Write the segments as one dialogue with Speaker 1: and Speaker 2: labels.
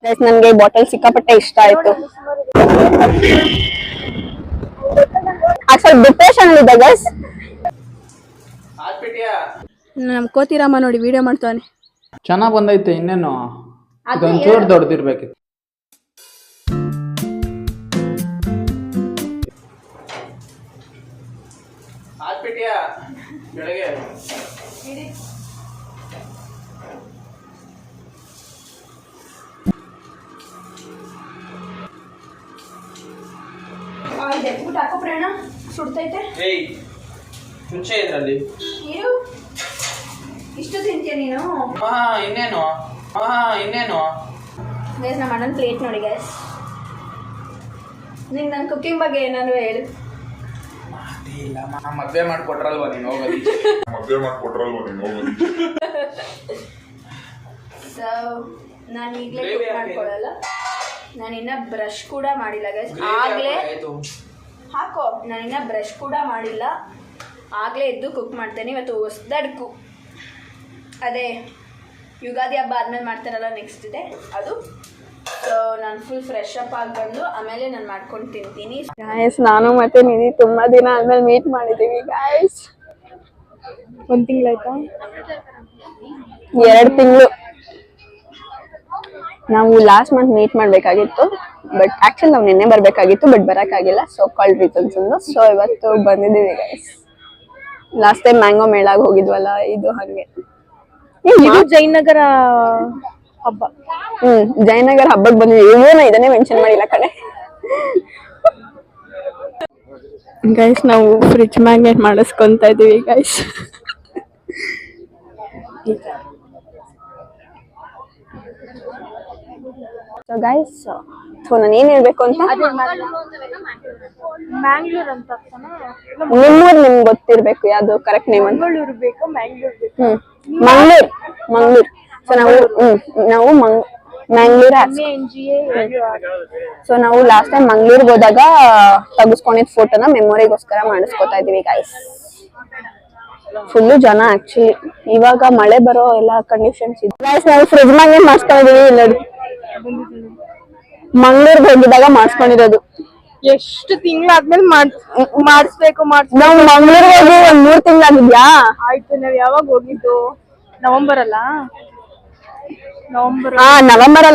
Speaker 1: Guys ನನ್ಗೆ ಈ bottle ಸಿಕ್ಕಾಪಟ್ಟೆ ಇಷ್ಟ ಆಯ್ತು. ಸ್ವಲ್ಪ ಡಿಪ್ರೆಷನ್ ಇದೆ ಗೈಸ್. ನಮ್ ಕೋತಿರಾಮ ನೋಡಿ ವಿಡಿಯೋ ಮಾಡ್ತಾನೆ.
Speaker 2: ಚೆನ್ನಾಗ್ ಬಂದೈತೆ, ಇನ್ನೇನು ಇದೊಂಚೂರು ದೊಡ್ಡದಿರ್ಬೇಕಿತ್ತು.
Speaker 1: ಹಾಕೋ ಪ್ರೇರಣ, ಸುಡ್ತೈತೆ.
Speaker 2: ಮುಂಚೆ ಇದ್ರಲ್ಲಿ
Speaker 1: ಇಷ್ಟು ತಿಂತೀಯ ನೀನು?
Speaker 2: ಇನ್ನೇನು
Speaker 1: ಗೈಸ್ ನಮ್ಮ ಅಣ್ಣನ ಪ್ಲೇಟ್ ನೋಡಿ ಗೈಸ್. ನಿಂಗೆ ನನ್ನ ಕುಕಿಂಗ್ ಬಗ್ಗೆ ಏನಾದ್ರು ಹೇಳು.
Speaker 2: ಇಲ್ಲ ಮದ್ವೆ ಮಾಡ್ಕೊಟ್ರಲ್ವಾ ನೀನು ಹೋಗೋದು.
Speaker 1: ಸೊ ನಾನು ಈಗಲೇ ಕುಕ್ ಮಾಡ್ಕೊಡಲ್ಲ. ನಾನಿನ್ನ ಬ್ರಷ್ ಕೂಡ ಮಾಡಿಲ್ಲ ಗೈಸ್. ಆಗಲೇ ಹಾಕೋ, ನಾನಿನ್ನ ಬ್ರಷ್ ಕೂಡ ಮಾಡಿಲ್ಲ, ಆಗಲೇ ಎದ್ದು ಕುಕ್ ಮಾಡ್ತೇನೆ. ಇವತ್ತು ಹೊಸ್ದಡ್ಕು, ಅದೇ ಯುಗಾದಿ ಹಬ್ಬ ಆದ್ಮೇಲೆ ಮಾಡ್ತಾರಲ್ಲ, ನೆಕ್ಸ್ಟ್ ಇದೆ ಅದು. ಸೊ ನಾನು ಫುಲ್ ಫ್ರೆಶ್ ಅಪ್ ಆಗಿ ಬಂದು ಆಮೇಲೆ ನಾನು ಮಾಡ್ಕೊಂಡು ತಿಂತೀನಿ. ಗಾಯ್ಸ್ ನಾನು ಮತ್ತೆ ನಿಧಿ ತುಂಬಾ ದಿನ ಆದ್ಮೇಲೆ ಮೀಟ್ ಮಾಡಿದ್ದೀವಿ ಗಾಯ್ಸ್. 1 ತಿಂಗಳಾಯ್ತಾ? 2 ತಿಂಗಳು. ನಾವು ಲಾಸ್ಟ್ ಮಂತ್ ಮೀಟ್ ಮಾಡ್ಬೇಕಾಗಿತ್ತು, ಬಟ್ ಆಕ್ಚುಲಿ ನಾವು ನಿನ್ನೆ ಬರ್ಬೇಕಾಗಿತ್ತು, ಬಟ್ ಬರೋಕ್ಕಾಗಿಲ್ಲ. ಸೊ ಕಾಲ್ಡ್ ರೀಸನ್ಸ್ ಇಂದ. ಸೊ ಇವತ್ತು ಬಂದಿದ್ದೀವಿ ಗೈಸ್. ಲಾಸ್ಟ್ ಟೈಮ್ ಮ್ಯಾಂಗೋ ಮೇಳಾಗ ಹೋಗಿದ್ವಲ್ಲ, ಇದು ಹಾಗೆ. ಇದು ಜಯನಗರ ಹಬ್ಬ. ಜಯನಗರ ಹಬ್ಬಕ್ಕೆ ಬಂದಿದ್ದೀವಿ. ಇವನು ಇದನ್ನೇ ಮೆನ್ಷನ್ ಮಾಡಿಲ್ಲ ಕಡೆ. ಗೈಸ್ ನಾವು ಫ್ರಿಡ್ಜ್ ಮ್ಯಾಗ್ನೆಟ್ ಮಾಡಿಸ್ಕೊಂತ ಇದೀವಿ ಗೈಸ್. ಸೊ ಗೈಸ್, ನಾನು ಏನ್ ಹೇಳ್ಬೇಕು ಅಂತ,
Speaker 3: ಮ್ಯಾಂಗ್ಳೂರ್ ಅಂತ
Speaker 1: ನಿಮ್ಮೂರ್ ನಿಮ್ಗೆ ಗೊತ್ತಿರ್ಬೇಕು ಯಾವ್ದು ಕರೆಕ್ಟ್ ನೇಮ್ ಅಂತ. ಮಂಗ್ಳೂರ್. ಸೊ ನಾವು ಮ್ಯಾಂಗ್ಳೂರ್. ಸೊ ನಾವು ಲಾಸ್ಟ್ ಟೈಮ್ ಮಂಗ್ಳೂರ್ಗೆ ಹೋದಾಗ ತೆಗೆಸ್ಕೊಂಡಿದ್ ಫೋಟೋನ ಮೆಮೊರಿಗೋಸ್ಕರ ಮಾಡಿಸ್ಕೊತಾ ಇದೀವಿ ಗೈಸ್. ಫುಲ್ಲು ಜನ ಆಕ್ಚುಲಿ. ಇವಾಗ ಮಳೆ ಬರೋ ಎಲ್ಲ ಕಂಡೀಷನ್ಸ್ ಇದೆ ಗೈಸ್. ನಾವು ಫ್ರಿಡ್ಜ್ ಮ್ಯಾಗ್ನೆಟ್ ಮಾಡಿಸ್ಕೊಂಡಿದೀವಿ. ನೋಡಿ, ಮಂಗ್ಳೂರ್ಗೆ ಹೋಗಿದಾಗ ಮಾಡಿಸ್ಕೊಂಡಿರೋದು.
Speaker 3: ಎಷ್ಟು ತಿಂಗಳಾದ್ಮೇಲೆ ಮಾಡಿಸ್ಬೇಕು.
Speaker 1: ನಾವು ಮಂಗ್ಳೂರ್ಗೆ ಹೋಗಿ 1 3 ತಿಂಗಳಾಗಿದ್ಯಾ?
Speaker 3: ಆಯ್ತು. ನಾವ್ ಯಾವಾಗ ಹೋಗಿದ್ದು? ನವೆಂಬರ್ ಅಲ್ಲಿ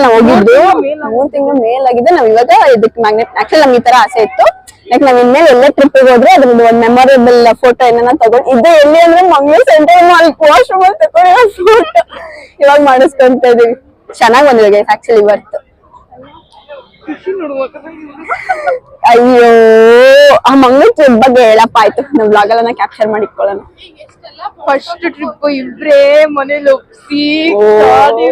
Speaker 1: ನಾವು ಹೋಗಿದ್ದು. 3 ತಿಂಗಳ ಮೇಲಾಗಿದೆ. ನಾವ್ ಇವಾಗ ಇದಕ್ಕೆ ಮ್ಯಾಗ್ನೆಟ್, ಆಕ್ಚುಲಿ ನಮ್ಗೆ ಈ ತರ ಆಸೆ ಇತ್ತು, ಲೈಕ್ ನಾವ್ ಇನ್ಮೇಲೆ ಎಲ್ಲ ಟ್ರಿಪ್ ಹೋದ್ರೆ ಅದ್ರದ್ದು ಒಂದು ಮೆಮೊರೇಬಲ್ ಫೋಟೋ ಏನಾರ ತಗೊಂಡು ಇದು ಎಲ್ಲಿ ಅಂದ್ರೆ ಮಂಗ್ಳೂರ್ ಸೆಂಟರ್ ವಾಶ್ರೂಮ್ ಅಲ್ಲಿ ತಗೊಂಡಿರೋ ಫೋಟೋ ಇವಾಗ ಮಾಡಿಸ್ಕೊಂತ ಇದೀವಿ. ಚೆನ್ನಾಗ್ ಬಂದಿದೆ ಗೈಸ್ ಆಕ್ಚುಲಿ ಇವತ್ತು. ಅಯ್ಯೋ, ಆ ಮಂಗ್ಳೂರ್ ಟ್ರಿಪ್ ಬಗ್ಗೆ ಹೇಳಪ್ಪ. ಆಯ್ತು, ನಾವು ಬ್ಲಾಗ್ ಎಲ್ಲ ಕ್ಯಾಪ್ಚರ್ ಮಾಡಿಕೊಳ್ಳೋಣ.
Speaker 3: ಫಸ್ಟ್ ಟ್ರಿಪ್ ಇಬ್ರೇ ಮನೇಲಿ ಒಪ್ಸಿ ಹೋಗಿ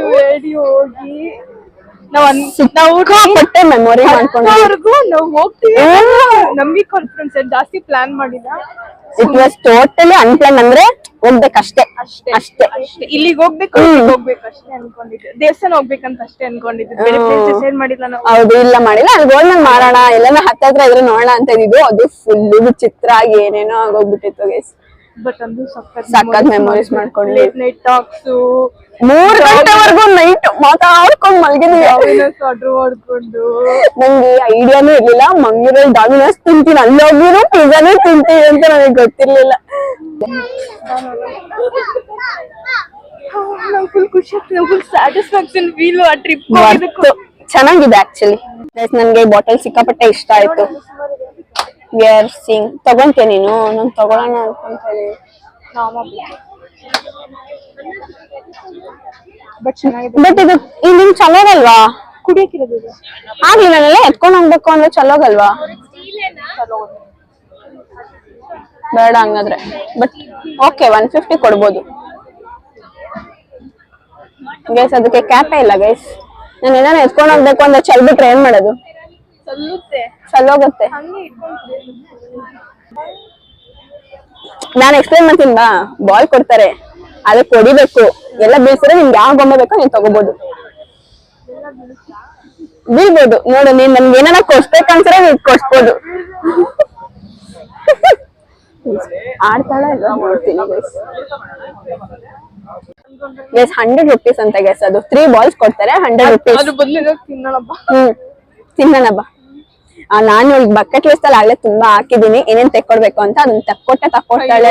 Speaker 1: ನಾವು ಮೆಮೊರಿ ಮಾಡ್ಕೊಂಡ್ವರೆಗೂ
Speaker 3: ನಾವು ಹೋಗ್ತೀವಿ. ನಮ್ಗೆ ಕಾನ್ಫಿಡೆನ್ಸ್ ಜಾಸ್ತಿ ಪ್ಲಾನ್ ಮಾಡಿಲ್ಲ.
Speaker 1: It was totally unplan. ಅಂದ್ರೆ ಹೋಗ್ಬೇಕಷ್ಟೇ ಅಷ್ಟೇ.
Speaker 3: ಇಲ್ಲಿಗೆ ಹೋಗ್ಬೇಕು ಅಷ್ಟೇ ಅನ್ಕೊಂಡಿದ್ದೆ. ದೇವಸ್ಥಾನ ಹೋಗ್ಬೇಕಂತ ಅಷ್ಟೇ ಅನ್ಕೊಂಡಿದ್ದೆ. ಮಾಡಿಲ್ಲ ನಾವು.
Speaker 1: ಹೌದು, ಇಲ್ಲ ಮಾಡಿಲ್ಲ. ಅಲ್ಲಿ ಹೋದ್ಮೇಲೆ ಮಾಡೋಣ, ಎಲ್ಲ ಹತ್ರ ಇದ್ರೆ ನೋಡೋಣ ಅಂತ ಇದ್ದು. ಅದು ಫುಲ್ ವಿಚಿತ್ರ ಆಗಿ ಏನೇನೋ ಆಗೋಗ್ಬಿಟ್ಟಿತ್ತು ಗೈಸ್.
Speaker 3: ಬಟ್ ಅದು
Speaker 1: ಸಕ್ಕತ್ ಮೆಮೊರೀಸ್ ಮಾಡ್ಕೊಂಡು
Speaker 3: ಲೇಟ್ ನೈಟ್ ಟಾಕ್ಸ್
Speaker 1: 3 ಗಂಟೆವರೆಗೂ ನೈಟ್ ಮಾತಾಡ್ಕೊಂಡು ಮಲಗಿದ್ವಿ.
Speaker 3: ಆರ್ಡರ್ ಮಾಡ್ಕೊಂಡು
Speaker 1: ನಂಗೆ ಐಡಿಯಾನು ಇರ್ಲಿಲ್ಲ ಮಂಗ್ಳೂರಲ್ಲಿ ಡಾಮಿನೋಸ್ ತಿಂತೀನಿ, ಅಲ್ಲೋಗಿರೋ ಪಿಜ್ಜಾನೇ ತಿಂತೀವಿ ಅಂತ ನನಗೆ ಗೊತ್ತಿರ್ಲಿಲ್ಲ.
Speaker 3: ಫುಲ್ ಖುಷಿ ಆಗ್ತದೆ, ಫುಲ್ ಸ್ಯಾಟಿಸ್ಫ್ಯಾಕ್ಷನ್ ಫೀಲ್. ಆ ಟ್ರಿಪ್
Speaker 1: ಚೆನ್ನಾಗಿದೆ ಆಕ್ಚುಲಿ. ನನ್ಗೆ ಈ ಬಾಟಲ್ ಸಿಕ್ಕಾಪಟ್ಟೆ ಇಷ್ಟ ಆಯ್ತು. ತಗೊಂತೀಯ ನೀನು? ನಾನು ತಗೊಳ್ಳೋಣ ಅನ್ಕೊಂತ ಇದೀನಿ. ಬಟ್ ಇದು ಇಲ್ಲಿ ಚಲೋಗಲ್ವಾ
Speaker 3: ಕುಡಿಯಕ್ಕಿರೋದು?
Speaker 1: ಆಗ್ಲಿ, ನಾನೆಲ್ಲ ಎತ್ಕೊಂಡ್ ಹೋಗ್ಬೇಕು ಅಂದ್ರೆ ಚಲೋಗಲ್ವಾ? ಬೇಡ ಹಂಗಾದ್ರೆ. ಬಟ್ ಓಕೆ, 150 ಕೊಡ್ಬೋದು ಗೈಸ್. ಅದಕ್ಕೆ ಕ್ಯಾಪೇ ಇಲ್ಲ ಗೈಸ್. ನಾನು ಏನಾರ ಎತ್ಕೊಂಡ್ ಹೋಗ್ಬೇಕು ಅಂದ್ರೆ ಚಲ್ಬಿಟ್ರೆ ಏನ್ ಮಾಡೋದು? ಚಲ್ಲೋಗತ್ತೆ. ನಾನು ಎಕ್ಸ್ಪ್ಲೇನ್ ಮಾಡ್ತೀನಿ ಬಾ. ಬಾಲ್ ಕೊಡ್ತಾರೆ, ಅದಕ್ಕೆ ಹೊಡಿಬೇಕು. ಎಲ್ಲ ಬೀಳ್ಸಿದ್ರೆ ನಿಮ್ಗೆ ಯಾವ ಗೊಂಬೆ ಬೇಕೋ ನೀನ್ ತಗೋಬಹುದು. ಬೀಳ್ಬೋದು ನೋಡು. ನೀನ್ ನಮ್ಗೆ ಏನಾರ ಕೊಡ್ಸ್ಬೇಕಂದ್ರೆ ನೀನ್ ಕೊಡ್ಸ್ಬೋದು. ಆಡ್ತಾಳ ಇಲ್ಲ ನೋಡ್ತೀನಿ.
Speaker 4: ಗೈಸ್ 100 rupees ಅಂತ ಗೈಸ್. ಅದು 3 balls ಕೊಡ್ತಾರೆ 100 rupees.
Speaker 3: ಅದ್ರ ಬದಲು ತಿನ್ನೋಣಪ್ಪ.
Speaker 4: ತಿನ್ನೋಣ ಬಾ. ನಾನು ಈಗ ಬಕೆಟ್ ಲಿಸ್ಟ್ ಅಲ್ಲಿ ಆಗ್ಲೇ ತುಂಬಾ ಹಾಕಿದೀನಿ ಏನೇನ್ ತೆಕ್ಕೊಡ್ಬೇಕು ಅಂತ. ಅದನ್ನ ತಕ್ಕೊಡ್ತಾಳೆ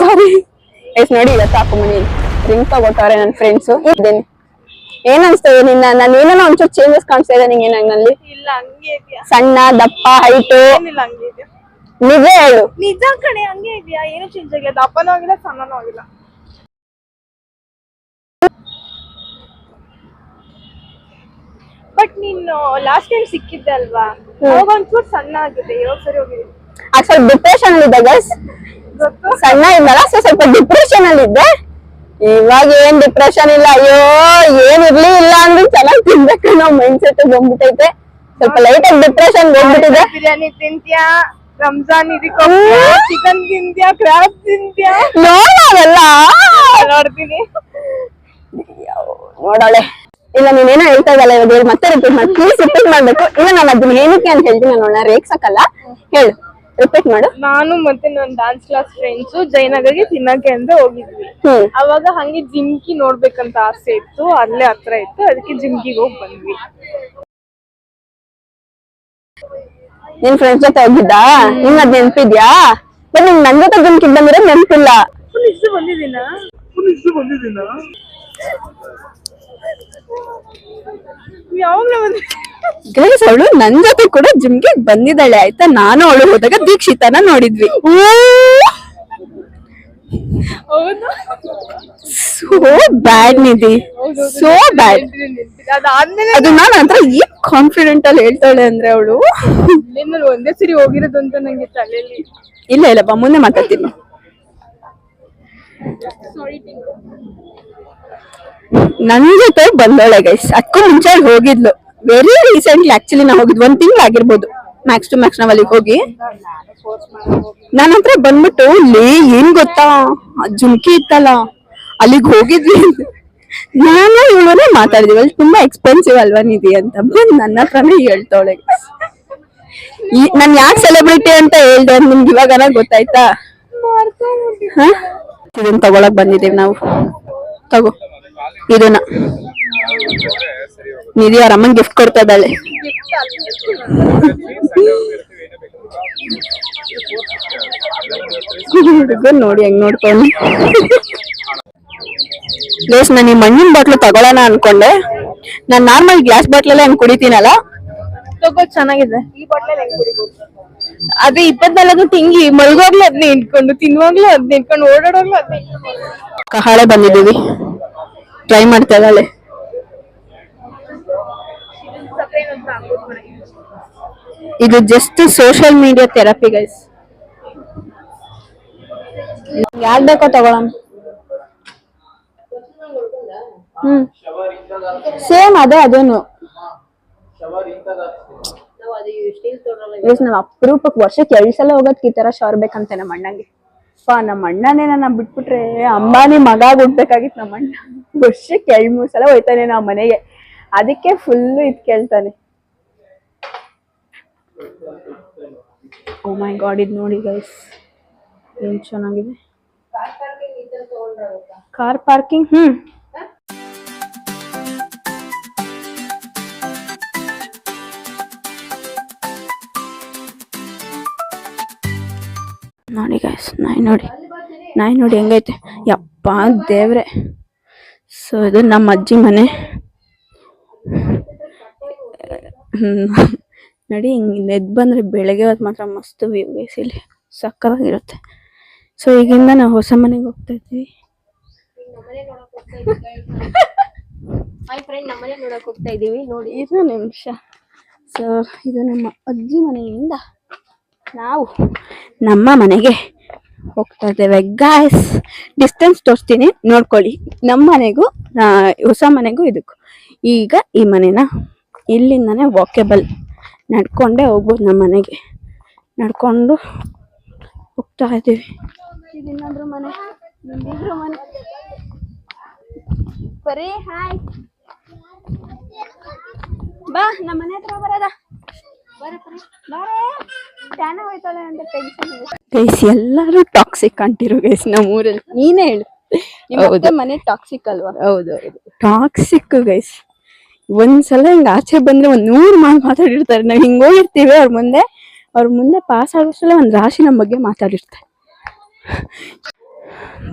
Speaker 4: ಸಾರಿ ಎಸ್ ನೋಡಿ ಇವತ್ತು ಹಾಕು ಮನೇಲಿ ರಿಂಗ್ ತಗೋತಾರೆ ನನ್ನ ಫ್ರೆಂಡ್ಸ್. ಇದ್ದೇನೆ ಏನ್ ಅನ್ಸ್ತದೆ ನಿನ್ನ ನಾನು ಏನೋ ಒಂಚೂರು ಚೇಂಜಸ್ ಕಾಣಿಸ್ತಾ ಇದೆ ನಿಂಗೆ ನನ್ನಲ್ಲಿ?
Speaker 3: ಇಲ್ಲ ಹಂಗೆ ಇದೆಯಾ?
Speaker 4: ಸಣ್ಣ ದಪ್ಪ ಹೈಟು
Speaker 3: ಏನಿಲ್ಲ ಹಂಗೆ ಇದೆಯಾ?
Speaker 4: ನಿಜ ಹೇಳು.
Speaker 3: ನಿಜ ಕಣೆ ಹಂಗೆ ಇದೆಯಾ? ಏನು ಚೇಂಜ್ ಆಗಿಲ್ಲ, ದಪ್ಪನೂ ಆಗಿಲ್ಲ ಸಣ್ಣನೂ ಆಗಿಲ್ಲ. ಬಟ್ ನೀನು ಲಾಸ್ಟ್ ಟೈಮ್ ಸಿಕ್ಕಿದ್ದೆ ಅಲ್ವಾ, ಅವಾಗ ಒಂಚೂರು ಸಣ್ಣ ಆಗಿದೆ, ಇವಾಗ ಸರಿ ಹೋಗಿದೆ.
Speaker 4: ಸ್ವಲ್ಪ ಡಿಪ್ರೆಷನ್ ಅಲ್ಲಿ ಇದ್ದೆ ಗೈಸ್. ಸಣ್ಣ ಇದ್ದಲ್ಲ ಸೊ ಸ್ವಲ್ಪ ಡಿಪ್ರೆಷನ್ ಅಲ್ಲಿ ಇದ್ದೆ. ಇವಾಗ ಏನ್ ಡಿಪ್ರೆಷನ್ ಇಲ್ಲ. ಅಯ್ಯೋ ಏನ್ ಇರ್ಲಿ ಇಲ್ಲ ಅಂದ್ರೆ ಚೆನ್ನಾಗಿ ತಿನ್ಬೇಕು ನಾವು ಮೈಂಡ್ ಸೆಟ್ ಬಂದ್ಬಿಟ್ಟೈತೆ. ಸ್ವಲ್ಪ ಲೈಟ್ ಆಗಿ ಡಿಪ್ರೆಷನ್ ಬಂದ್ಬಿಟ್ಟಿದೆ.
Speaker 3: ಬಿರಿಯಾನಿ ತಿಂತ್ಯಾ, ರಂಜಾನ್ ಇದಕ್ಕೆ ಚಿಕನ್ ತಿಂತ್ಯಾ, ಕ್ರಾಬ್ ತಿಂತ್ಯಾ?
Speaker 4: ನೋಡಲ್ಲ
Speaker 3: ನೋಡ್ತೀನಿ
Speaker 4: ನೋಡೋಳೆ. ಇಲ್ಲ ನೀನೇನೋ ಹೇಳ್ತಾ ಇದ್ದಲ್ಲ ಇವಾಗ ಮತ್ತೆ ರಿಪೀಟ್ ಮಾಡಿ ಪ್ಲೀಸ್ ರಿಪೀಟ್ ಮಾಡ್ಬೇಕು. ಇಲ್ಲ ನಾನು ಅದನ್ನ ಏನಕ್ಕೆ ಅಂತ ಹೇಳ್ತೀನಿ ನೋಡ ರೇಗ್ಸಕ್ಕಲ್ಲ. ಹೇಳು ರಿಪೀಟ್ ಮಾಡು.
Speaker 3: ನಾನು ಮತ್ತೆ ನನ್ನ ಡಾನ್ಸ್ ಕ್ಲಾಸ್ ಫ್ರೆಂಡ್ಸ್ ಜಯನಗರ್ಗೆ ತಿನ್ನಕ್ಕೆ ಅಂತ ಹೋಗಿದ್ವಿ. ಅವಾಗ ಹಂಗೆ ಜಿಮ್ಕಿ ನೋಡ್ಬೇಕಂತ ಆಸೆ ಇತ್ತು, ಅಲ್ಲೇ ಹತ್ರ ಇತ್ತು, ಅದಕ್ಕೆ ಜಿಮ್ಕಿಗೆ ಹೋಗಿ ಬಂದ್ವಿ.
Speaker 4: ನಿನ್ ಫ್ರೆಂಡ್ಸ್ ಜೊತೆ ಹೋಗಿದ್ದಾ? ನಿಂಗ್ ಅದ್ ನೆನ್ಪಿದ್ಯಾ? ಬಟ್ ನಿಂಗ್ ನನ್ ಜೊತೆ ಜಿಮ್ಕಿಗೆ ಬಂದಿರೋ ನೆನ್ಪಿಲ್ಲ.
Speaker 3: ಬಂದಿದ್ದೀನ ಯಾವಾಗ್ಲೂ
Speaker 4: ಗೈಸ್ ಅವಳು ನನ್ ಜೊತೆ ಕೂಡ ಜಿಮ್ಗೆ ಬಂದಿದ್ದಾಳೆ ಆಯ್ತಾ. ನಾನು ಅವಳು ಹೋದಾಗ ದೀಕ್ಷಿತನ ನೋಡಿದ್ವಿ. ಸೋ ಬ್ಯಾಡ್ ನಿಧಿ, ಸೋ ಬ್ಯಾಡ್.
Speaker 3: ಅದಾದ್ಮೇಲೆ
Speaker 4: ಅದು ನಾನು ಹತ್ರ ಏನ್ ಕಾನ್ಫಿಡೆಂಟ್ ಅಲ್ಲಿ ಹೇಳ್ತಾಳೆ ಅಂದ್ರೆ ಅವಳು
Speaker 3: ಒಂದೇ ಸರಿ ಹೋಗಿರೋದು ಅಂತ ನಂಗೆ ತಲೆಯಲ್ಲಿ
Speaker 4: ಇಲ್ಲ ಇಲ್ಲ ಬಾ ಮುಂದೆ ಮಾತಾಡ್ತೀನಿ. ನನ್ ಜೊತೆ ಬಂದೋಳೆ ಗೈಸ್. ಅದಕ್ಕೂ ಮುಂಚೆ ಹೋಗಿದ್ಲು ವೆರಿ ರೀಸೆಂಟ್ಲಿ. ಆಕ್ಚುಲಿ ನಾ ಹೋಗಿದ್ 1 ತಿಂಗಳು ಆಗಿರ್ಬೋದು ಮ್ಯಾಕ್ಸ್ ಟು ಮ್ಯಾಕ್ಸ್ ನಾವ್ ಅಲ್ಲಿಗೆ ಹೋಗಿ. ನನ್ನ ಹತ್ರ ಬಂದ್ಬಿಟ್ಟು ಲೇ ಏನ್ ಗೊತ್ತಾ ಜುಮ್ಕಿ ಇತ್ತಲ್ಲ ಅಲ್ಲಿಗೆ ಹೋಗಿದ್ವಿ. ನಾನು ಇವಳನ್ನೇ ಮಾತಾಡಿದ್ವಿ ಅಲ್ಲಿ ತುಂಬಾ ಎಕ್ಸ್ಪೆನ್ಸಿವ್ ಅಲ್ವಾ ನಿಧಿ ಅಂತ ಬಂದ್ ನನ್ನ ಹತ್ರನೇ ಹೇಳ್ತಾವಳೆ. ನಾನ್ ಯಾಕೆ ಸೆಲೆಬ್ರಿಟಿ ಅಂತ ಹೇಳ್ದೆ ನಿಮ್ಗೆ ಇವಾಗನ ಗೊತ್ತಾಯ್ತಾ? ಇದನ್ನ ತಗೊಳಕ್ ಬಂದಿದ್ದೀವಿ ನಾವು. ತಗೋ ಇದನ್ನ ನಿಧಿ ಅವ್ರ ಅಮ್ಮನ್ ಗಿಫ್ಟ್ ಕೊಡ್ತಾ ಇದ್ದಾಳೆ. ಹುಡುಗನ್ ನೋಡಿ ಹೆಂಗ್ ನೋಡ್ಕೊಂಡು. ಗೈಸ್ ನಾನು ಈ ಮಣ್ಣಿನ ಬಾಟ್ಲು ತಗೊಳ್ಳೋಣ ಅನ್ಕೊಂಡೆ. ನಾನ್ ನಾರ್ಮಲ್ ಗ್ಲಾಸ್ ಬಾಟ್ಲಲ್ಲೇ ಹಂಗ್ ಕುಡಿತೀನಲ್ಲ.
Speaker 3: ಚೆನ್ನಾಗಿದೆ. ಈ ಬಾಟ್ಲಲ್ಲಿ ಹೆಂಗ್ ಕುಡಿಬಹುದು? ಅದೇ 24 ತಿಂಗಿ ಮಲ್ಗೋಗ್ಲೂ ಅದನ್ನೇ ಇಟ್ಕೊಂಡು, ತಿನ್ನುವಾಗ್ಲೂ ಅದನ್ನ ಇಟ್ಕೊಂಡು, ಓಡಾಡೋಗ್ಲೂ ಅದನ್ನೇ ಇಟ್ಕೊಂಡು.
Speaker 4: ಕಹಾಳೆ ಬಂದಿದ್ದೀವಿ, ಟ್ರೈ ಮಾಡ್ತಾ ಇದ್ದಾಳೆ. ಇದು just social media therapy guys. ಯಾಕ್ ಬೇಕೋ ತಗೊಳಂ. ಸೇಮ್ ಅದೇ ಅದೇನು ನಾವ್ ಅಪರೂಪಕ್ಕೆ ವರ್ಷಕ್ಕೆ 2 ಸಲ ಹೋಗೋದಕ್ಕೆ ಈ ತರ ಶವರ್ ಬೇಕಂತೆ ನಮ್ಮ ಅಣ್ಣಂಗೆ. ನಮ್ಮ ಅಣ್ಣನೇ ನನ್ನ ಬಿಟ್ಬಿಟ್ರೆ ಅಂಬಾನಿ ಮಗ ಹುಡ್ಬೇಕಾಗಿತ್ತು. ನಮ್ಮ ಅಣ್ಣ ವರ್ಷಕ್ಕೆ 2-3 ಸಲ ಹೋಯ್ತಾನೆ ನಾವ್ ಮನೆಗೆ. ಅದಕ್ಕೆ ಫುಲ್ ಇದ್ ಕೇಳ್ತಾನೆ. ಓ ಮೈ ಗಾಡ್ ಇದ್ ನೋಡಿ ಗೈಸ್ ಏನ್ ಚೆನ್ನಾಗಿದೆ. ಕಾರ್ ಪಾರ್ಕಿಂಗ್ ನೋಡಿ ಗೈಸ್ ನಾಯಿ ನೋಡಿ ಹೆಂಗೈತೆ ಯಪ್ಪ ದೇವ್ರೆ. ಸೊ ಇದು ನಮ್ಮ ಅಜ್ಜಿ ಮನೆ. ನೋಡಿ ಹಿಂಗೆ ಎದ್ದು ಬಂದ್ರೆ ಬೆಳಗ್ಗೆ ಹೊತ್ತು ಮಾತ್ರ ಮಸ್ತ್ ವ್ಯೂ ಗೈಸ್, ಇಲ್ಲಿ ಸಕ್ಕತ್ತಾಗಿರುತ್ತೆ. ಸೊ ಈಗಿಂದ ನಾವು ಹೊಸ ಮನೆಗೆ ಹೋಗ್ತಾ ಇದ್ವಿ.
Speaker 1: ನಮ್ಮನೆ ನೋಡಕ್ ಹೋಗ್ತಾ ಇದೀವಿ ನೋಡಿ.
Speaker 4: ಇದು ನಿಮಿಷ. ಸೊ ಇದು ನಮ್ಮ ಅಜ್ಜಿ ಮನೆಯಿಂದ ನಾವು ನಮ್ಮ ಮನೆಗೆ ಹೋಗ್ತಾ ಇದ್ದೇವೆ ಗಾಯ್ಸ್. ಡಿಸ್ಟೆನ್ಸ್ ತೋರಿಸ್ತೀನಿ ನೋಡ್ಕೊಳ್ಳಿ. ನಮ್ಮ ಮನೆಗೂ ಹೊಸ ಮನೆಗೂ ಇದಕ್ಕೂ. ಈಗ ಈ ಮನೆನ ಇಲ್ಲಿಂದಾನೆ ವಾಕೆಬಲ್ ನಡ್ಕೊಂಡೇ ಹೋಗ್ಬೋದು. ನಮ್ಮ ಮನೆಗೆ ನಡ್ಕೊಂಡು ಹೋಗ್ತಾ ಇದ್ದೀವಿ. ಇದು ಇನ್ನೊಂದ್ರ ಮನೆ, ಇನ್ನೊಂದಿಬ್ರು ಮನೆ. ಬರೀ ಹಾಯ್ ಬಾ ನಮ್ಮ ಮನೆ ಹತ್ರ ಬರೋದ. ಬಾರೆ ಟ್ಯಾನ ಹೋಯ್ತಾಳೆ ಅಂತ ಗೈಸ್ ಎಲ್ಲರೂ ಟಾಕ್ಸಿಕ್ ಅಂಟಿರು ಗೈಸ್ ನಮ್ಮ ಊರಲ್ಲಿ. ನೀನೇ ಹೇಳು, ನಿಮ್ಮ ಮನೆ ಟಾಕ್ಸಿಕ್ ಅಲ್ವಾ? ಹೌದು, ಟಾಕ್ಸಿಕ್ ಗೈಸ್. ಒಂದ್ಸಲ ಹಿಂಗ ಆಚೆ ಬಂದ್ರೆ 100 ಮಾತಾಡಿರ್ತಾರೆ. ನಾವ್ ಹಿಂಗ್ ಹೋಗಿರ್ತೀವಿ ಅವ್ರ ಮುಂದೆ ಪಾಸ್ ಆಗೋಷ್ಟಲ್ಲ ಒಂದ್ ರಾಶಿ ನಮ್ಮ ಬಗ್ಗೆ ಮಾತಾಡಿರ್ತಾರೆ.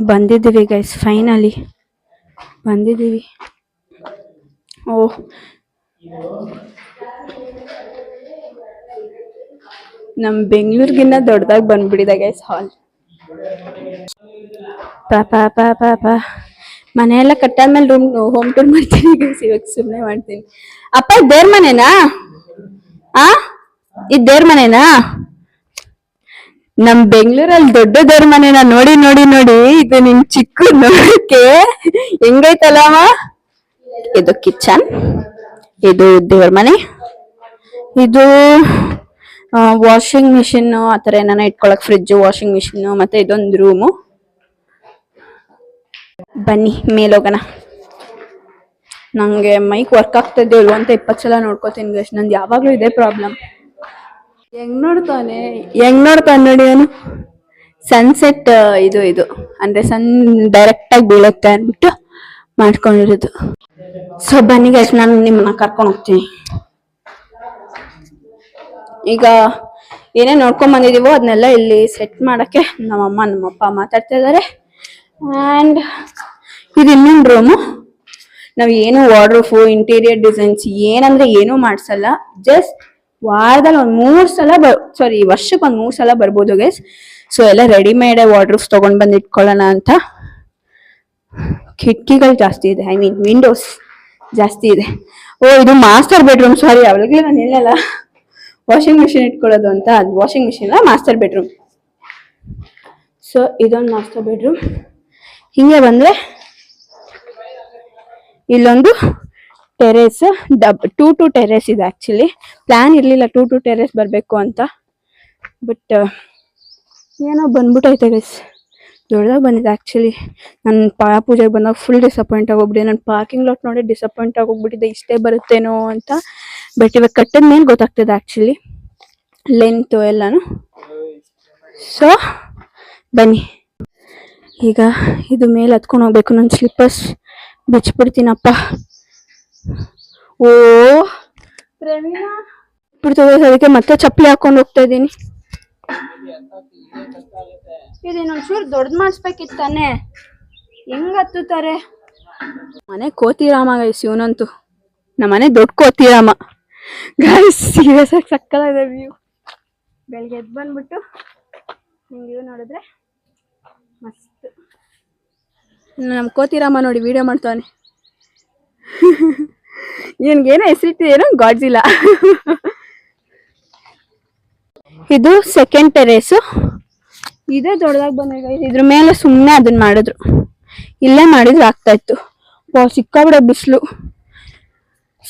Speaker 4: ಬಂದಿದ್ದೀವಿ ಗೈಸ್, ಫೈನಲಿ ಬಂದಿದ್ದೀವಿ. ಓಹ್, ನಮ್ ಬೆಂಗಳೂರಿಗಿನ್ನ ದೊಡ್ಡದಾಗಿ ಬಂದ್ಬಿಟ್ಟಿದೆ ಗೈಸ್ ಹಾಲ್. ಪಾಪ ಮನೆಯೆಲ್ಲ ಕಟ್ಟಾದ್ಮೇಲೆ ಹೋಮ್ ಟೂರ್ ಮಾಡ್ತೀನಿ ಗೈಸ್. ಇವಾಗ ಸುಮ್ಮನೆ ಮಾಡ್ತೀನಿ. ಅಪ್ಪ ಇದ್ ದೇವ್ರ ಮನೆನಾ? ಇದ್ ದೇವ್ರ ಮನೆನಾ? ನಮ್ ಬೆಂಗಳೂರಲ್ಲಿ ದೊಡ್ಡ ದೇವ್ರ ಮನೆನ ನೋಡಿ ನೋಡಿ ನೋಡಿ ಇದು ನಿನ್ ಚಿಕ್ಕ ನೋಡಕ್ಕೆ ಹೆಂಗೈತಲ್ಲಮ್ಮ. ಇದು ಕಿಚನ್, ಇದು ದೇವ್ರ ಮನೆ, ಇದು ವಾಷಿಂಗ್ ಮಿಷಿನ್ ಆತರ ಏನಾನ ಇಟ್ಕೊಳಕ್ ಫ್ರಿಡ್ಜ್, ವಾಷಿಂಗ್ ಮಿಷಿನ್, ಮತ್ತೆ ಇದೊಂದು ರೂಮು. ಬನ್ನಿ ಮೇಲೋಗಣ. ನಂಗೆ ಮೈಕ್ ವರ್ಕ್ ಆಗ್ತಾ ಇದೆಯಲ್ವ ಅಂತ 20 ಸಲ ನೋಡ್ಕೋತೀನಿ ಗೈಸ್. ನಂದು ಯಾವಾಗ್ಲೂ ಇದೇ ಪ್ರಾಬ್ಲಮ್. ಹೆಂಗ್ ನೋಡ್ತಾನೆ ನೋಡಿ ಅವನು. ಸನ್ಸೆಟ್ ಇದು ಅಂದ್ರೆ ಸನ್ ಡೈರೆಕ್ಟ್ ಆಗಿ ಬೀಳುತ್ತೆ ಅಂದ್ಬಿಟ್ಟು ಮಾಡ್ಕೊಂಡಿರೋದು. ಸೊ ಬನ್ನಿ ಗೈಸ್, ನಾನು ನಿಮ್ಮನ್ನ ಕರ್ಕೊಂಡು ಹೋಗ್ತೀನಿ. ಈಗ ಏನೇ ನೋಡ್ಕೊಂಡ್ ಬಂದಿದೀವೋ ಅದನ್ನೆಲ್ಲ ಇಲ್ಲಿ ಸೆಟ್ ಮಾಡಕ್ಕೆ ನಮ್ಮಮ್ಮ ನಮ್ಮಪ್ಪ ಮಾತಾಡ್ತಾ ಇದಾರೆ. ಅಂಡ್ ಇದು ಇನ್ನೊಂದು ರೂಮು. ನಾವ್ ಏನು ವಾರ್ಡ್ರೋಬ್, ಇಂಟೀರಿಯರ್ ಡಿಸೈನ್ಸ್ ಏನಂದ್ರೆ ಏನೂ ಮಾಡ್ಸಲ್ಲ. ಜಸ್ಟ್ ವಾರದಲ್ಲಿ ಒಂದ್ 3 ಸಲ ವರ್ಷಕ್ಕೆ ಒಂದ್ 3 ಸಲ ಬರ್ಬೋದು ಗೈಸ್. ಸೊ ಎಲ್ಲ ರೆಡಿಮೇಡ್ ವಾರ್ಡ್ರೋಬ್ಸ್ ತಗೊಂಡ್ ಬಂದ್ ಇಟ್ಕೊಳ್ಳೋಣ ಅಂತ. ಕಿಟಕಿಗಳು ಜಾಸ್ತಿ ಇದೆ, ಐ ಮೀನ್ ವಿಂಡೋಸ್ ಜಾಸ್ತಿ ಇದೆ. ಓ, ಇದು ಮಾಸ್ಟರ್ ಬೆಡ್ರೂಮ್. ಸಾರಿ, ಅವಳಿಗೆ ನಾನು ಹೇಳಲ್ಲ ವಾಷಿಂಗ್ ಮಿಷಿನ್ ಇಟ್ಕೊಳ್ಳೋದು ಅಂತ. ಅದು washing machine master bedroom. So ಇದೊಂದು ಮಾಸ್ಟರ್ ಬೆಡ್ರೂಮ್. ಹಿಂಗೆ ಬಂದ್ರೆ ಇಲ್ಲೊಂದು ಟೆರೇಸ್, 2 ಟೆರೇಸ್ ಇದೆ. ಆಕ್ಚುಲಿ ಪ್ಲಾನ್ ಇರ್ಲಿಲ್ಲ 2 ಟೆರೇಸ್ ಬರ್ಬೇಕು ಅಂತ, ಬಟ್ ಏನೋ ಬಂದ್ಬಿಟ್ಟೈತೆ ಗೈಸ್. ದೊಡ್ಡದಾಗಿ ಬಂದಿದೆ. ಆಕ್ಚುಲಿ ನನ್ನ ಪೂಜೆಗೆ ಬಂದಾಗ ಫುಲ್ ಡಿಸಪಾಯಿಂಟ್ ಆಗೋಗ್ಬಿಟ್ಟಿದೆ. ನನ್ನ ಪಾರ್ಕಿಂಗ್ ಲಾಟ್ ನೋಡಿ ಡಿಸಪಾಯಿಂಟ್ ಆಗೋಗ್ಬಿಟ್ಟಿದೆ, ಇಷ್ಟೇ ಬರುತ್ತೇನೋ ಅಂತ. ಬಟ್ ಇವಾಗ ಕಟ್ಟದ ಮೇಲೆ ಗೊತ್ತಾಗ್ತದೆ ಆಕ್ಚುಲಿ ಲೆಂತ್ ಎಲ್ಲಾನು. ಸೊ ಬನ್ನಿ, ಈಗ ಇದು ಮೇಲೆ ಹತ್ಕೊಂಡು ಹೋಗ್ಬೇಕು. ನನ್ನ ಸ್ಲಿಪ್ಪರ್ಸ್ ಬಿಚ್ಬಿಡ್ತೀನಪ್ಪ. ಓ ಪ್ರವೀಣ ಬಿಡ್ತದೆ, ಅದಕ್ಕೆ ಮತ್ತೆ ಚಪ್ಪಲಿ ಹಾಕೊಂಡು ಹೋಗ್ತಾ ಇದ್ದೀನಿ. ಇದೇನೊಂಚೂರು ದೊಡ್ಡದು ಮಾಡಿಸ್ಬೇಕಿತ್ತಾನೆ. ಹೆಂಗ್ ಹತ್ತುತ್ತಾರೆ ಮನೆ ಕೋತಿರಾಮ ಗೈಸ್. ಇವನಂತೂ ನಮ್ಮನೆ ದೊಡ್ಡ ಕೋತಿರಾಮ ಗೈಸ್. ಸೀರಿಯಸ್ ಆಗಿ ಸಕ್ಕತ್ತಾಗಿದೆ ವ್ಯೂ. ಬೆಳಗ್ಗೆ ಎದ್ದು ಬಂದ್ಬಿಟ್ಟು ವ್ಯೂ ನೋಡಿದ್ರೆ ಮಸ್ತ್. ನಮ್ಮ ಕೋತಿರಾಮ ನೋಡಿ ವಿಡಿಯೋ ಮಾಡ್ತಾನೆ. ಇವನ್ಗೇನೋ ಹೆಸರಿಟ್ಟಿದೇನೋ, ಗಾಡ್ಜಿಲ್ಲ. ಇದು ಸೆಕೆಂಡ್ ಟೆರೇಸ್. ಇದೇ ದೊಡ್ಡದಾಗಿ ಬಂದಿದೆ. ಇದ್ರ ಮೇಲೆ ಸುಮ್ಮನೆ ಅದನ್ನ ಮಾಡಿದ್ರು, ಇಲ್ಲೇ ಮಾಡಿದ್ರೆ ಆಗ್ತಾ ಇತ್ತು.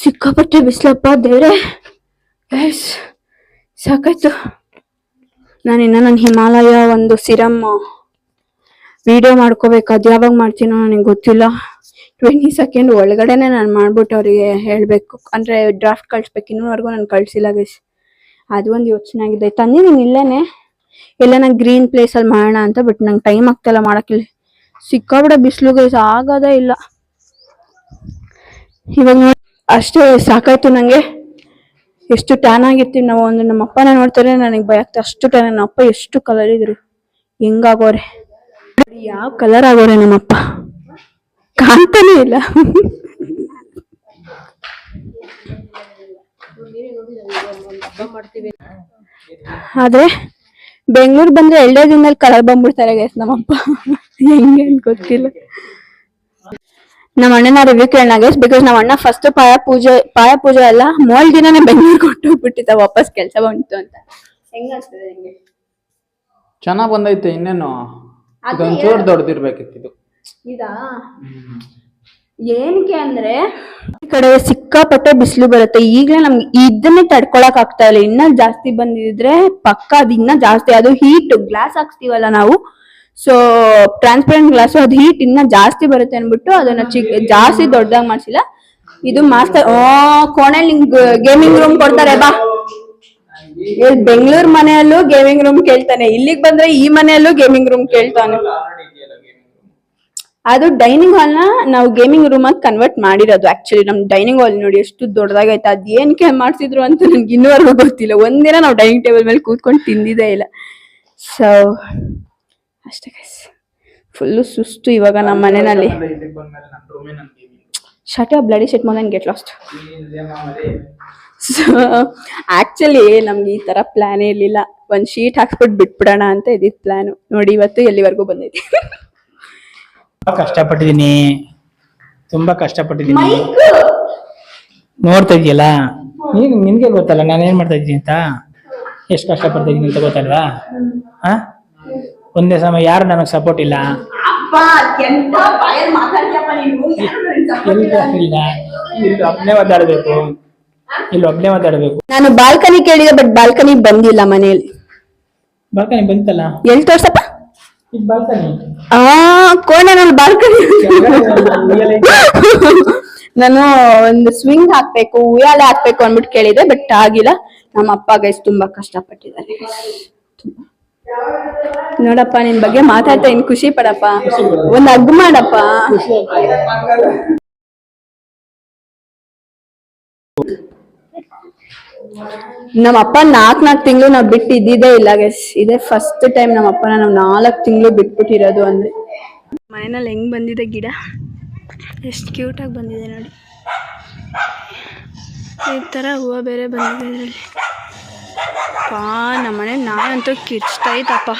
Speaker 4: ಸಿಕ್ಕಾಪಟ್ಟೆ ಬಿಸಿಲಪ್ಪ ದೇವ್ರೆ ಗೈಸ್, ಸಾಕಾಯ್ತು. ನಾನಿನ್ನ ನನ್ನ ಹಿಮಾಲಯ ಒಂದು ಸಿರಮ್ ವಿಡಿಯೋ ಮಾಡ್ಕೋಬೇಕು. ಅದು ಯಾವಾಗ ಮಾಡ್ತೀನೋ ನನಗೆ ಗೊತ್ತಿಲ್ಲ. 20 ಸೆಕೆಂಡ್ ಒಳಗಡೆನೆ ನಾನು ಮಾಡ್ಬಿಟ್ಟು ಅವರಿಗೆ ಹೇಳ್ಬೇಕು, ಅಂದ್ರೆ ಡ್ರಾಫ್ಟ್ ಕಳಿಸ್ಬೇಕು. ಇನ್ನೂವರೆಗೂ ನಾನು ಕಳ್ಸಿಲ್ಲ ಗೈಸ್. ಅದು ಒಂದು ಯೋಚನೆ ಆಗಿದೆ. ತಂದಿದ್ದೀನಿ ಇಲ್ಲೇನೆ, ಎಲ್ಲ ನಂಗೆ ಗ್ರೀನ್ ಪ್ಲೇಸ್ ಅಲ್ಲಿ ಮಾಡೋಣ ಅಂತ. ಬಟ್ ನಂಗೆ ಟೈಮ್ ಆಗ್ತಾಯಿಲ್ಲ ಮಾಡೋಕ್ಕಿಲ್ಲ. ಸಿಕ್ಕಾಬಿಡ ಬಿಸಿಲು ಗೈಸ್, ಆಗೋದೇ ಇಲ್ಲ. ಇವಾಗ ನೋಡಿ ಅಷ್ಟೇ ಸಾಕಾಯ್ತು ನಂಗೆ. ಎಷ್ಟು ಟ್ಯಾನ್ ಆಗಿರ್ತೀವಿ ನಾವು. ಅಂದ್ರೆ ನಮ್ಮ ಅಪ್ಪನ ನೋಡ್ತಾರೆ ನನಗೆ ಭಯ ಆಗ್ತದೆ, ಅಷ್ಟು ಟ್ಯಾನ್. ನಮ್ಮ ಅಪ್ಪ ಎಷ್ಟು ಕಲರ್ ಇದ್ರು, ಹೆಂಗಾಗೋರೆ, ಯಾವ ಕಲರ್ ಆಗೋರೆ ನಮ್ಮಪ್ಪ, ಕಾಣ್ತಾನೆ ಇಲ್ಲ. ಆದ್ರೆ ಬೆಂಗಳೂರು ಬಂದ್ರೆ 2 ದಿನದಲ್ಲಿ ಕಲರ್ ಬಂದ್ಬಿಡ್ತಾರೆ ಗೈಸ್ ನಮ್ಮಪ್ಪ. ಹೆಂಗೆ ಅಂತ ಗೊತ್ತಿಲ್ಲ. ನಮ್ಮ ಅಣ್ಣನ ರಿವ್ಯೂ ಕೇಳೋಣ ಗೈಸ್. ಬಿಕಾಸ್ ನಮ್ಮ ಅಣ್ಣ ಫಸ್ಟ್ ಪಾಯ ಪೂಜೆ ಎಲ್ಲ ಮೋಲ್ ದಿನನೇ ಬೆಂಗಳೂರಿಗೆ ಕೊಟ್ಟೋಗ್ಬಿಟ್ಟಿದ್ದ, ವಾಪಸ್ ಕೆಲಸ ಬಂತು ಅಂತ. ಹೆಂಗ ಅನ್ಸ್ತದೆ ನಿಂಗೆ?
Speaker 2: ಚೆನ್ನಾಗ್ ಬಂದೈತೆ. ಇನ್ನೇನು ಇದೊಂಚೂರು ದೊಡ್ಡದಿರ್ಬೇಕಿತ್ತು ಇದು.
Speaker 1: ಇದಾ ಏನಕ್ಕೆ ಅಂದ್ರೆ
Speaker 4: ಈ ಕಡೆ ಸಿಕ್ಕಾಪಟ್ಟೆ ಬಿಸಿಲು ಬರುತ್ತೆ. ಈಗಲೇ ನಮ್ಗೆ ಇದನ್ನೇ ತಡ್ಕೊಳಕ್ ಆಗ್ತಾ ಇಲ್ಲ. ಇನ್ನ ಜಾಸ್ತಿ ಬಂದಿದ್ರೆ ಪಕ್ಕ ಅದು ಇನ್ನ ಜಾಸ್ತಿ. ಅದು ಹೀಟ್ ಗ್ಲಾಸ್ ಹಾಕ್ಸ್ತೀವಲ್ಲ ನಾವು, ಸೊ ಟ್ರಾನ್ಸ್ಪರೆಂಟ್ ಗ್ಲಾಸ್, ಅದು ಹೀಟ್ ಇನ್ನ ಜಾಸ್ತಿ ಬರುತ್ತೆ ಅನ್ಬಿಟ್ಟು ಅದನ್ನ ಜಾಸ್ತಿ ದೊಡ್ಡದಾಗಿ ಮಾಡ್ಸಿಲ್ಲ. ಇದು ಮಾಸ್ಟರ್ ಕೋಣೆಲಿ ಗೇಮಿಂಗ್ ರೂಮ್ ಕೊಡ್ತಾರೆ ಬಾ. ಇಲ್ಲಿ ಬೆಂಗಳೂರು ಮನೆಯಲ್ಲೂ ಗೇಮಿಂಗ್ ರೂಮ್ ಕೇಳ್ತಾನೆ, ಇಲ್ಲಿಗೆ ಬಂದ್ರೆ ಈ ಮನೆಯಲ್ಲೂ ಗೇಮಿಂಗ್ ರೂಮ್ ಕೇಳ್ತಾನೆ. ಅದು ಡೈನಿಂಗ್ ಹಾಲ್ ನ ನಾವು ಗೇಮಿಂಗ್ ರೂಮ್ ಆಗಿ ಕನ್ವರ್ಟ್ ಮಾಡಿರೋದು. ಆಕ್ಚುಲಿ ನಮ್ ಡೈನಿಂಗ್ ಹಾಲ್ ನೋಡಿ ಎಷ್ಟು ದೊಡ್ಡದಾಗೈತೆ. ಅದ್ ಏನಕ್ಕೆ ಮಾಡ್ಸಿದ್ರು ಅಂತ ನನ್ಗೆ ಇನ್ನೂವರೆಗೂ ಗೊತ್ತಿಲ್ಲ. ಒಂದಿನ ನಾವು ಡೈನಿಂಗ್ ಟೇಬಲ್ ಮೇಲೆ ಕೂತ್ಕೊಂಡು ತಿಂದಿದ್ದೇ ಇಲ್ಲ. ಸೊ ಅಷ್ಟೇ ಗೈಸ್, ಫುಲ್ಲು ಸುಸ್ತು ಇವಾಗ ನಮ್ಮ ಮನೆಯಲ್ಲಿ. ಶಟ್ ಅಪ್ ಬ್ಲಡಿ ಶಟ್ ಮಗನ್ ಗೆಟ್ ಲಾಸ್ಟ್. ಸೊ ಆಕ್ಚುಲಿ ನಮ್ಗೆ ಈ ತರ ಪ್ಲಾನ್ ಇರ್ಲಿಲ್ಲ. ಒಂದ್ ಶೀಟ್ ಹಾಕ್ಸ್ಬಿಟ್ಟು ಬಿಟ್ಬಿಡೋಣ ಅಂತ ಇದಿದ್ ಪ್ಲಾನ್. ನೋಡಿ ಇವತ್ತು ಎಲ್ಲಿವರೆಗೂ ಬಂದೈತಿ.
Speaker 5: ಕಷ್ಟಪಟ್ಟಿದ್ದೀನಿ, ತುಂಬಾ ಕಷ್ಟಪಟ್ಟಿದ್ದೀನಿ. ನೋಡ್ತಾ ಇದೆಯಲ್ಲ, ನಿನ್ಗೆ ಗೊತ್ತಲ್ಲ ನಾನು ಏನ್ ಮಾಡ್ತಾ ಇದ್ದೀನಿ ಅಂತ, ಎಷ್ಟು ಕಷ್ಟಪಡ್ತಾ ಇದೀನಿ ಅಂತ ಗೊತ್ತಲ್ವಾ? ಒಂದೇ ಸಮಯ ಯಾರು ನನಗೆ ಸಪೋರ್ಟ್ ಇಲ್ಲ. ಇಲ್ಲಿ ಒಬ್ನೇ ಮಾತಾಡ್ಬೇಕು, ಇಲ್ಲಿ ಒಬ್ನೇ ಮಾತಾಡ್ಬೇಕು.
Speaker 4: ನಾನು ಬಾಲ್ಕನಿ ಕೇಳಿದೆ, ಬಟ್ ಬಾಲ್ಕನಿ ಬಂದಿಲ್ಲ ಮನೆಯಲ್ಲಿ.
Speaker 5: ಬಾಲ್ಕನಿ ಬಂತಲ್ಲ,
Speaker 4: ಎಲ್ಲಿ ತೋರ್ಸಪ್ಪ?
Speaker 5: ಈಗ ಬಾಲ್ಕನಿ
Speaker 4: ಕೋಣೆನಲ್ಲಿ ಬಾಲ್ಕನಿ. ನಾನು ಒಂದು ಸ್ವಿಂಗ್ ಹಾಕ್ಬೇಕು, ಉಯ್ಯಾಲೆ ಹಾಕ್ಬೇಕು ಅಂದ್ಬಿಟ್ಟು ಕೇಳಿದೆ, ಬಟ್ ಆಗಿಲ್ಲ. ನಮ್ಮ ಅಪ್ಪ ಗೈಸ್ ತುಂಬಾ ಕಷ್ಟಪಟ್ಟಿದ್ದಾರೆ. ನೋಡಪ್ಪ, ನಿನ್ ಬಗ್ಗೆ ಮಾತಾಡ್ತಾ ಇನ್ ಖುಷಿ ಪಡಪ್ಪ, ಒಂದ್ ಹಗ್ ಮಾಡಪ್ಪ. ನಮ್ಮ ಅಪ್ಪ 4 ತಿಂಗಳು ನಾವ್ ಬಿಟ್ಟು ಇದ್ದಿದ್ದೇ ಇಲ್ಲ ಗೈಸ್. ಇದೇ ಫಸ್ಟ್ ಟೈಮ್ ನಮ್ಮ ಅಪ್ಪನ ನಾವು 4 ತಿಂಗಳು ಬಿಟ್ಬಿಟ್ಟಿರೋದು. ಅಂದ್ರೆ ಮನೆಯಲ್ಲಿ ಹೆಂಗ್ ಬಂದಿದೆ ಗಿಡ, ಎಷ್ಟು ಕ್ಯೂಟ್ ಆಗಿ ಬಂದಿದೆ ನೋಡಿ. ಈ ತರ ಹೂವು ಬೇರೆ ಬಂದಿದೆ ಇದರಲ್ಲಿ. ನಮ್ಮನೆ ನಾನಂತೂ ಕಿರ್ಚ್ತೈತಪ್ಪ.